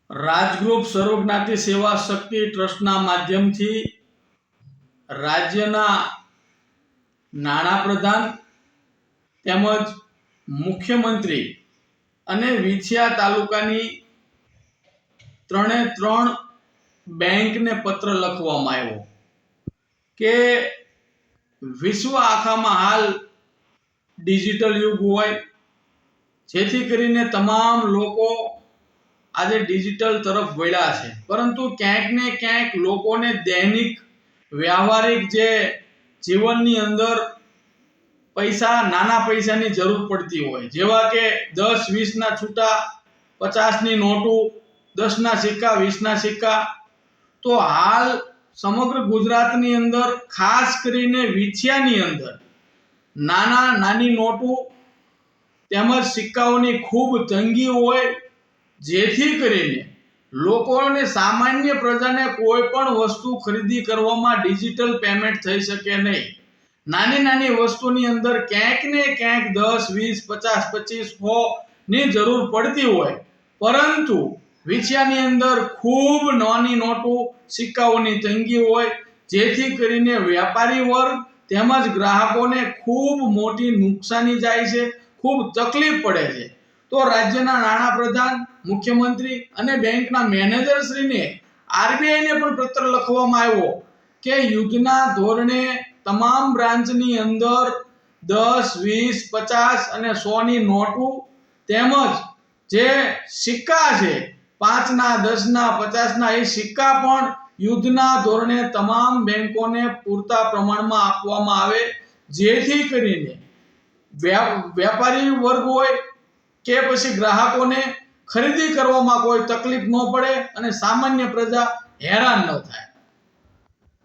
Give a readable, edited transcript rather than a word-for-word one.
રાજગૃહ સર્વજ્ઞાતિ સેવા શક્તિ ટ્રસ્ટના માધ્યમથી રાજ્યના નાણાપ્રધાન તેમજ મુખ્યમંત્રી અને વિછિયા તાલુકાની 3 બેંકને પત્ર લખવામાં આવ્યો કે વિશ્વ આખામાં હાલ ડિજિટલ યુગ હોય, જેથી કરીને તમામ લોકો આજે ડિજિટલ તરફ વળ્યા છે, પરંતુ ક્યાંક ને ક્યાંક લોકોને દૈનિક વ્યવહારિક જે જીવનની અંદર નાના પૈસાની જરૂર પડતી હોય, જેવા કે 10-20 ના છૂટા, 50 ની નોટો, 10 ના સિક્કા, 20 ના સિક્કા. તો હાલ સમગ્ર ગુજરાતની અંદર ખાસ કરીને વિછિયાની અંદર નાની નોટો તેમજ સિક્કાઓની ખૂબ તંગી હોય, જેથી કરીને લોકોને સામાન્ય પ્રજાને કોઈ પણ વસ્તુ ખરીદી કરવામાં ડિજિટલ પેમેન્ટ થઈ શકે નહીં. નાની વસ્તુની અંદર ક્યાંક ને ક્યાંક 10, 20, 50, 25, 100 ની જરૂર પડતી હોય, પરંતુ વિછિયાની અંદર ખૂબ નાની નોટો, સિક્કાઓની તંગી હોય, જેથી કરીને વેપારી વર્ગ તેમજ ગ્રાહકોને ખૂબ મોટી નુકસાની જાય છે, ખૂબ તકલીફ પડે છે. તો રાજ્યના નાણાપ્રધાન, મુખ્યમંત્રી અને બેંકના મેનેજરશ્રીને આરબીઆઈને પણ પત્ર લખવામાં આવ્યો કે યુદ્ધના ધોરણે તમામ બ્રાન્ચની અંદર 10, 20, 50 અને 100 ની નોટો તેમજ જે સિક્કા છે 5 ના, 10 ના, 50 ના, એ સિક્કા પણ યુદ્ધના ધોરણે તમામ બેંકોને પૂરતા પ્રમાણમાં આપવામાં આવે, જેથી કરીને વેપારી વર્ગ હોય કે પછી ગ્રાહકોને ખરીદી કરવામાં કોઈ તકલીફ ન પડે અને સામાન્ય પ્રજા હેરાન ન થાય.